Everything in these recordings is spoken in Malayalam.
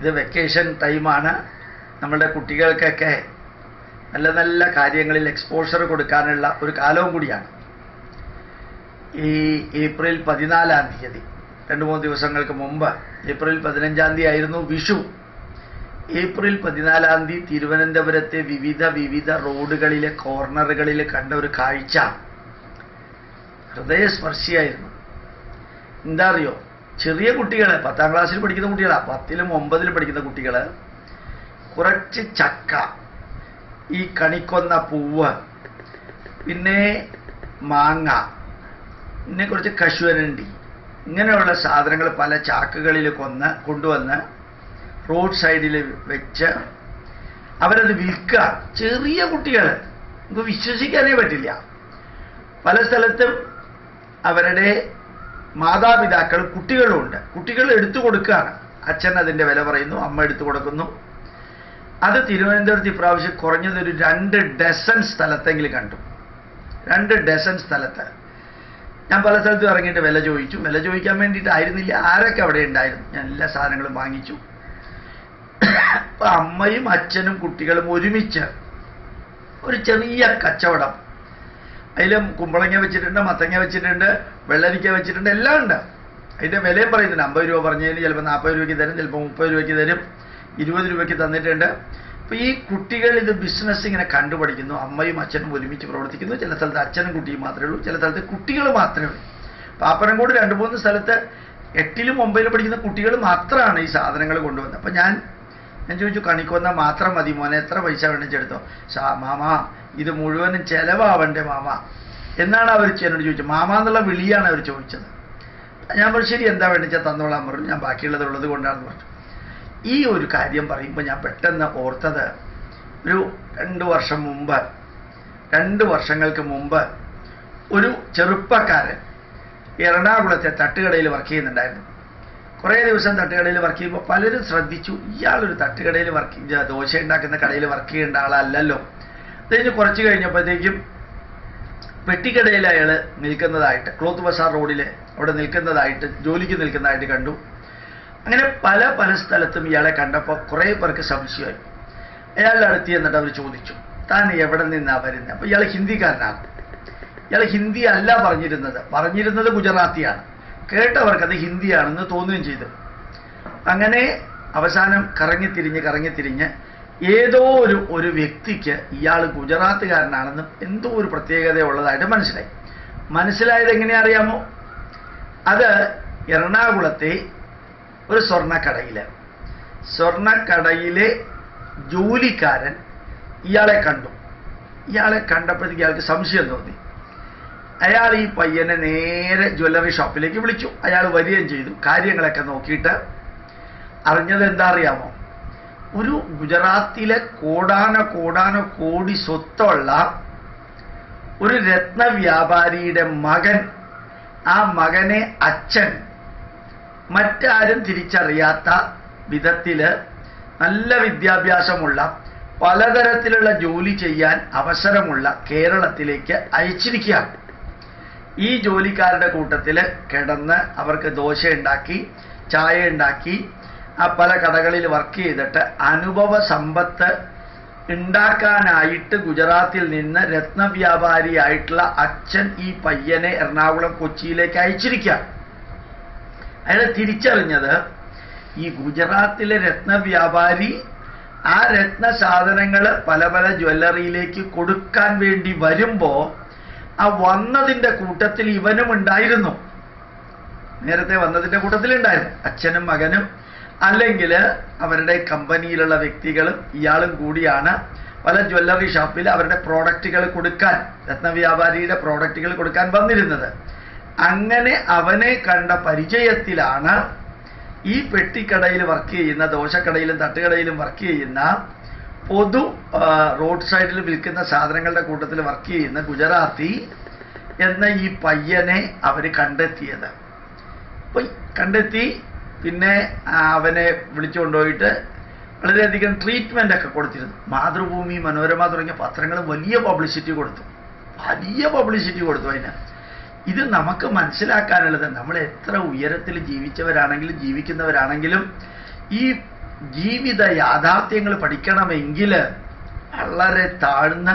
ഇത് വെക്കേഷൻ ടൈമാണ്. നമ്മളുടെ കുട്ടികൾക്കൊക്കെ നല്ല നല്ല കാര്യങ്ങളിൽ എക്സ്പോഷർ കൊടുക്കാനുള്ള ഒരു കാലവും കൂടിയാണ്. ഈ ഏപ്രിൽ 14-ാം തീയതി 2-3 ദിവസങ്ങൾക്ക് മുമ്പ് ഏപ്രിൽ 15-ാം തീയതി ആയിരുന്നു വിഷു. ഏപ്രിൽ 14-ാം തീയതി തിരുവനന്തപുരത്തെ വിവിധ റോഡുകളിലെ കോർണറുകളിൽ കണ്ട ഒരു കാഴ്ച ഹൃദയസ്പർശിയായിരുന്നു. എന്താ അറിയോ, ചെറിയ കുട്ടികൾ, 10ാം ക്ലാസ്സിൽ പഠിക്കുന്ന കുട്ടികളാണ്, 10ലും 9ലും പഠിക്കുന്ന കുട്ടികൾ കുറച്ച് ചക്ക, ഈ കണിക്കൊന്ന പൂവ്, പിന്നെ മാങ്ങ, പിന്നെ കുറച്ച് കശുവരണ്ടി, ഇങ്ങനെയുള്ള സാധനങ്ങൾ പല ചാക്കുകളിൽ കൊണ്ടുവന്ന് റോഡ് സൈഡിൽ വെച്ച് അവരത് വിൽക്കുക. ചെറിയ കുട്ടികൾ, നമുക്ക് വിശ്വസിക്കാനേ പറ്റില്ല. പല സ്ഥലത്തും അവരുടെ മാതാപിതാക്കൾ കുട്ടികളുമുണ്ട്. കുട്ടികൾ എടുത്തു കൊടുക്കുകയാണ്. അച്ഛൻ അതിൻ്റെ വില പറയുന്നു, അമ്മ എടുത്തു കൊടുക്കുന്നു. അത് തിരുവനന്തപുരത്ത് ഇപ്രാവശ്യം കുറഞ്ഞതൊരു 2 ഡസൻ സ്ഥലത്തെങ്കിലും കണ്ടു. 2 ഡസൻ സ്ഥലത്ത് ഞാൻ പല സ്ഥലത്തും ഇറങ്ങിയിട്ട് വില ചോദിച്ചു. വില ചോദിക്കാൻ വേണ്ടിയിട്ടായിരുന്നില്ല, ആരൊക്കെ അവിടെ ഉണ്ടായിരുന്നു. ഞാൻ എല്ലാ സാധനങ്ങളും വാങ്ങിച്ചു. അപ്പം അമ്മയും അച്ഛനും കുട്ടികളും ഒരുമിച്ച് ഒരു ചെറിയ കച്ചവടം, അതിലും കുമ്പളങ്ങ വെച്ചിട്ടുണ്ട്, മത്തങ്ങ വെച്ചിട്ടുണ്ട്, വെള്ളരിക്ക വെച്ചിട്ടുണ്ട്, എല്ലാം ഉണ്ട്. അതിൻ്റെ വിലയും പറയുന്നുണ്ട്. 50 രൂപ പറഞ്ഞതിന് ചിലപ്പോൾ 40 രൂപയ്ക്ക് തരും, ചിലപ്പോൾ 30 രൂപയ്ക്ക് തരും, 20 രൂപയ്ക്ക് തന്നിട്ടുണ്ട്. അപ്പോൾ ഈ കുട്ടികൾ ഇത് ബിസിനസ് ഇങ്ങനെ കണ്ടുപഠിക്കുന്നു. അമ്മയും അച്ഛനും ഒരുമിച്ച് പ്രവർത്തിക്കുന്നു. ചില സ്ഥലത്ത് അച്ഛനും കുട്ടിയും മാത്രമേ ഉള്ളൂ, ചില സ്ഥലത്ത് കുട്ടികൾ മാത്രമേ ഉള്ളൂ. പാപ്പനംകോട് 2-3 സ്ഥലത്ത് 8ലും 9ലും പഠിക്കുന്ന കുട്ടികൾ മാത്രമാണ് ഈ സാധനങ്ങൾ കൊണ്ടുവന്നത്. അപ്പം ഞാൻ ചോദിച്ചു, കണിക്കൊന്ന മാത്രം മതി മോനെ, എത്ര പൈസ വേണിച്ചെടുത്തോ? മാമ ഇത് മുഴുവനും ചെലവാവണ്ടേ മാമ എന്നാണ് അവർ എന്നോട് ചോദിച്ചത്. മാമ എന്നുള്ള വിളിയാണ് അവർ ചോദിച്ചത്. ഞാൻ പറഞ്ഞു ശരി, എന്താ വേണ്ടിച്ചാൽ തന്നോളാൻ പറഞ്ഞു, ഞാൻ ബാക്കിയുള്ളത് കൊണ്ടാണെന്ന് പറഞ്ഞു. ഈ ഒരു കാര്യം പറയുമ്പോൾ ഞാൻ പെട്ടെന്ന് ഓർത്തത്, ഒരു 2 വർഷങ്ങൾക്ക് മുമ്പ് ഒരു ചെറുപ്പക്കാരൻ എറണാകുളത്തെ തട്ടുകടയിൽ വർക്ക് ചെയ്യുന്നുണ്ടായിരുന്നു. കുറേ ദിവസം തട്ടുകടയിൽ വർക്ക് ചെയ്യുമ്പോൾ പലരും ശ്രദ്ധിച്ചു, ഇയാളൊരു തട്ടുകടയിൽ ദോശ ഉണ്ടാക്കുന്ന കടയിൽ വർക്ക് ചെയ്യേണ്ട ആളല്ലല്ലോ. അത് കഴിഞ്ഞ് കുറച്ച് കഴിഞ്ഞപ്പോഴത്തേക്കും പെട്ടിക്കടയിൽ അയാൾ നിൽക്കുന്നതായിട്ട്, ക്ലോത്ത് ബസാർ റോഡിൽ അവിടെ നിൽക്കുന്നതായിട്ട്, ജോലിക്ക് നിൽക്കുന്നതായിട്ട് കണ്ടു. അങ്ങനെ പല സ്ഥലത്തും ഇയാളെ കണ്ടപ്പോൾ കുറേ പേർക്ക് സംശയമായി. അയാളുടെ അടുത്ത് എന്നിട്ട് അവർ ചോദിച്ചു, താൻ എവിടെ നിന്നാണ് വരുന്നത്? അപ്പോൾ ഇയാൾ ഹിന്ദിക്കാരനാണ്. ഇയാൾ ഹിന്ദി അല്ല പറഞ്ഞിരുന്നത് ഗുജറാത്തിയാണ്. കേട്ടവർക്കത് ഹിന്ദിയാണെന്ന് തോന്നുകയും ചെയ്തു. അങ്ങനെ അവസാനം കറങ്ങിത്തിരിഞ്ഞ് ഏതോ ഒരു വ്യക്തിക്ക് ഇയാൾ ഗുജറാത്തുകാരനാണെന്നും എന്തോ ഒരു പ്രത്യേകത ഉള്ളതായിട്ട് മനസ്സിലായത് എങ്ങനെ അറിയാമോ? അത് എറണാകുളത്തെ ഒരു സ്വർണ്ണക്കടയിലെ ജോലിക്കാരൻ ഇയാളെ കണ്ടു. ഇയാളെ കണ്ടപ്പോഴത്തേക്ക് ഇയാൾക്ക് സംശയം തോന്നി. അയാൾ ഈ പയ്യനെ നേരെ ജ്വല്ലറി ഷോപ്പിലേക്ക് വിളിച്ചു. അയാൾ വരികയും ചെയ്തു. കാര്യങ്ങളൊക്കെ നോക്കിയിട്ട് അറിഞ്ഞത് എന്താ അറിയാമോ? ഒരു ഗുജറാത്തിലെ കോടാന കോടി സ്വത്തുള്ള ഒരു രത്നവ്യാപാരിയുടെ മകൻ, ആ മകനെ അച്ഛൻ മറ്റാരും തിരിച്ചറിയാത്ത വിധത്തിൽ നല്ല വിദ്യാഭ്യാസമുള്ള, പലതരത്തിലുള്ള ജോലി ചെയ്യാൻ അവസരമുള്ള കേരളത്തിലേക്ക് അയച്ചിരിക്കുകയാണ്. ഈ ജോലിക്കാരുടെ കൂട്ടത്തിൽ കിടന്ന് അവർക്ക് ദോശ ഉണ്ടാക്കി, ചായ ഉണ്ടാക്കി, ആ പല കടകളിൽ വർക്ക് ചെയ്തിട്ട് അനുഭവ സമ്പത്ത് ഉണ്ടാക്കാനായിട്ട് ഗുജറാത്തിൽ നിന്ന് രത്നവ്യാപാരിയായിട്ടുള്ള അച്ഛൻ ഈ പയ്യനെ എറണാകുളം, കൊച്ചിയിലേക്ക് അയച്ചിരിക്കുകയാണ്. അയാൾ തിരിച്ചറിഞ്ഞത് ഈ ഗുജറാത്തിലെ രത്നവ്യാപാരി ആ രത്ന സാധനങ്ങൾ പല ജ്വല്ലറിയിലേക്ക് കൊടുക്കാൻ വേണ്ടി വരുമ്പോൾ ആ വന്നതിൻ്റെ കൂട്ടത്തിൽ ഇവനും ഉണ്ടായിരുന്നു. നേരത്തെ വന്നതിൻ്റെ കൂട്ടത്തിലുണ്ടായിരുന്നു അച്ഛനും മകനും, അല്ലെങ്കിൽ അവരുടെ കമ്പനിയിലുള്ള വ്യക്തികളും ഇയാളും കൂടിയാണ് പല ജ്വല്ലറി ഷോപ്പിൽ അവരുടെ പ്രോഡക്റ്റുകൾ കൊടുക്കാൻ, രത്നവ്യാപാരിയുടെ പ്രോഡക്റ്റുകൾ കൊടുക്കാൻ വന്നിരുന്നത്. അങ്ങനെ അവനെ കണ്ട പരിചയത്തിലാണ് ഈ പെട്ടിക്കടയിൽ വർക്ക് ചെയ്യുന്ന, ദോശക്കടയിലും തട്ടുകടയിലും വർക്ക് ചെയ്യുന്ന, പൊതു റോഡ് സൈഡിൽ വിൽക്കുന്ന സാധനങ്ങളുടെ കൂട്ടത്തിൽ വർക്ക് ചെയ്യുന്ന ഗുജറാത്തി എന്ന ഈ പയ്യനെ അവർ കണ്ടെത്തിയത്. അപ്പോൾ കണ്ടെത്തി പിന്നെ അവനെ വിളിച്ചുകൊണ്ടുപോയിട്ട് വളരെയധികം ട്രീറ്റ്മെൻ്റ് ഒക്കെ കൊടുത്തിരുന്നു. മാതൃഭൂമി, മനോരമ തുടങ്ങിയ പത്രങ്ങൾ വലിയ പബ്ലിസിറ്റി കൊടുത്തു അതിന്. ഇത് നമുക്ക് മനസ്സിലാക്കാനുള്ളത്, നമ്മൾ എത്ര ഉയരത്തിൽ ജീവിച്ചവരാണെങ്കിലും ജീവിക്കുന്നവരാണെങ്കിലും ഈ ജീവിത യാഥാർത്ഥ്യങ്ങൾ പഠിക്കണമെങ്കിൽ വളരെ താഴ്ന്ന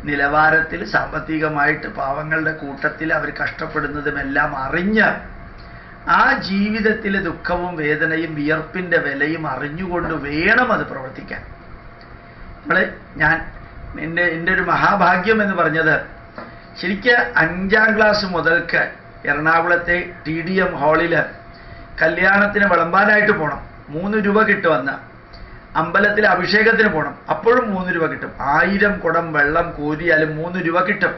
നിലവാരത്തിൽ സാമ്പത്തികമായിട്ട് പാവങ്ങളുടെ കൂട്ടത്തിൽ അവർ കഷ്ടപ്പെടുന്നതുമെല്ലാം അറിഞ്ഞ് ആ ജീവിതത്തിലെ ദുഃഖവും വേദനയും വിയർപ്പിൻ്റെ വിലയും അറിഞ്ഞുകൊണ്ട് വേണം അത് പ്രവർത്തിക്കാൻ. എൻ്റെ ഒരു മഹാഭാഗ്യം എന്ന് പറഞ്ഞത്, ശരിക്ക് 5ാം ക്ലാസ് മുതൽക്ക് എറണാകുളത്തെ TDM ഹാളിൽ കല്യാണത്തിന് വിളമ്പാനായിട്ട് പോകണം. 3 രൂപ കിട്ടുമെന്ന്. അമ്പലത്തിലെ അഭിഷേകത്തിന് പോകണം, അപ്പോഴും 3 രൂപ കിട്ടും. 1000 കുടം വെള്ളം കോരിയാലും 3 രൂപ കിട്ടും.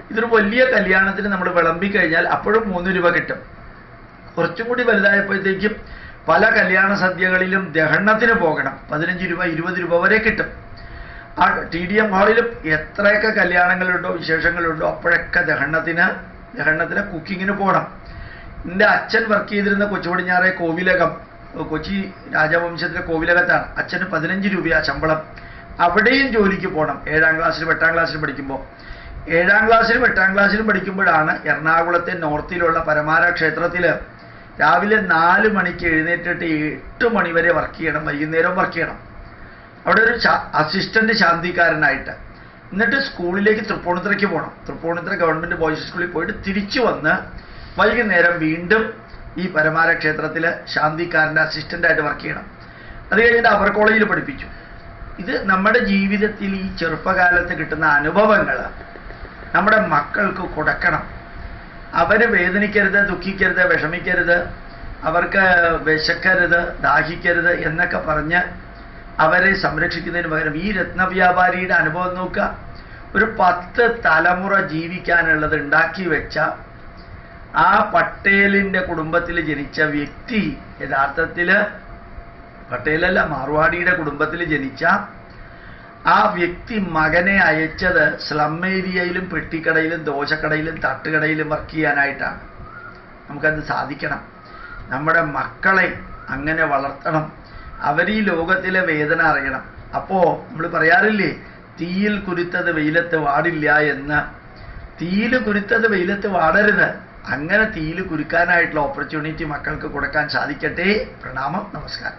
ഇതൊരു വലിയ കല്യാണത്തിന് നമ്മൾ വിളമ്പിക്കഴിഞ്ഞാൽ അപ്പോഴും 3 രൂപ കിട്ടും. കുറച്ചും കൂടി വലുതായപ്പോഴത്തേക്കും പല കല്യാണ സദ്യകളിലും ദഹനത്തിന് പോകണം, 15 രൂപ 20 രൂപ വരെ കിട്ടും. ആ TDM ഹാളിലും എത്രയൊക്കെ കല്യാണങ്ങളുണ്ടോ വിശേഷങ്ങളുണ്ടോ അപ്പോഴൊക്കെ ദഹനത്തിന് കുക്കിങ്ങിന് പോകണം. എൻ്റെ അച്ഛൻ വർക്ക് ചെയ്തിരുന്ന കൊച്ചുപടിഞ്ഞാറെ കോവിലകം, കൊച്ചി രാജവംശത്തിലെ കോവിലകത്താണ്. അച്ഛന് 15 രൂപയാ ശമ്പളം. അവിടെയും ജോലിക്ക് പോകണം. 7ാം ക്ലാസ്സിലും 8ാം ക്ലാസ്സിലും പഠിക്കുമ്പോൾ. 7ാം ക്ലാസ്സിലും 8ാം ക്ലാസ്സിലും പഠിക്കുമ്പോഴാണ് എറണാകുളത്തെ നോർത്തിലുള്ള പരമാര ക്ഷേത്രത്തിൽ രാവിലെ 4 മണിക്ക് എഴുന്നേറ്റിട്ട് 8 മണി വരെ വർക്ക് ചെയ്യണം, വൈകുന്നേരം വർക്ക് ചെയ്യണം. അവിടെ ഒരു അസിസ്റ്റന്റ് ശാന്തിക്കാരനായിട്ട്. എന്നിട്ട് സ്കൂളിലേക്ക് തൃപ്പൂണിത്തുറയ്ക്ക് പോകണം. തൃപ്പൂണിത്തുറ ഗവൺമെൻറ് ബോയ്സ് സ്കൂളിൽ പോയിട്ട് തിരിച്ചു വന്ന് വൈകുന്നേരം വീണ്ടും ഈ പരമാര ക്ഷേത്രത്തിൽ ശാന്തിക്കാരൻ്റെ അസിസ്റ്റൻ്റായിട്ട് വർക്ക് ചെയ്യണം. അത് കഴിഞ്ഞിട്ട് അവർ കോളേജിൽ പഠിപ്പിച്ചു. ഇത് നമ്മുടെ ജീവിതത്തിൽ ഈ ചെറുപ്പകാലത്ത് കിട്ടുന്ന അനുഭവങ്ങൾ നമ്മുടെ മക്കൾക്ക് കൊടുക്കണം. അവർ വേദനിക്കരുത്, ദുഃഖിക്കരുത്, വിഷമിക്കരുത്, അവർക്ക് വിശക്കരുത്, ദാഹിക്കരുത് എന്നൊക്കെ പറഞ്ഞ് അവരെ സംരക്ഷിക്കുന്നതിന് പകരം ഈ രത്നവ്യാപാരിയുടെ അനുഭവം നോക്കുക. ഒരു 10 തലമുറ ജീവിക്കാനുള്ളത് ഉണ്ടാക്കി വെച്ച ആ പട്ടേലിൻ്റെ കുടുംബത്തിൽ ജനിച്ച വ്യക്തി യഥാർത്ഥത്തിൽ പട്ടേലല്ല, മാർവാടിയുടെ കുടുംബത്തിൽ ജനിച്ച ആ വ്യക്തി മകനെ അയച്ചത് സ്ലം ഏരിയയിലും പെട്ടിക്കടയിലും ദോശക്കടയിലും തട്ടുകടയിലും വർക്ക് ചെയ്യാനായിട്ടാണ്. നമുക്കത് സാധിക്കണം. നമ്മുടെ മക്കളെ അങ്ങനെ വളർത്തണം. അവർ ഈ ലോകത്തിലെ വേദന അറിയണം. അപ്പോൾ നമ്മൾ പറയാറില്ലേ, തീയിൽ കുരുത്തത് വെയിലത്ത് വാടില്ല എന്ന്. തീയിൽ കുരുത്തത് വെയിലത്ത് വാടരുത്. അങ്ങനെ തീയിൽ കുരുക്കാനായിട്ടുള്ള ഓപ്പർച്യൂണിറ്റി മക്കൾക്ക് കൊടുക്കാൻ സാധിക്കട്ടെ. പ്രണാമം, നമസ്കാരം.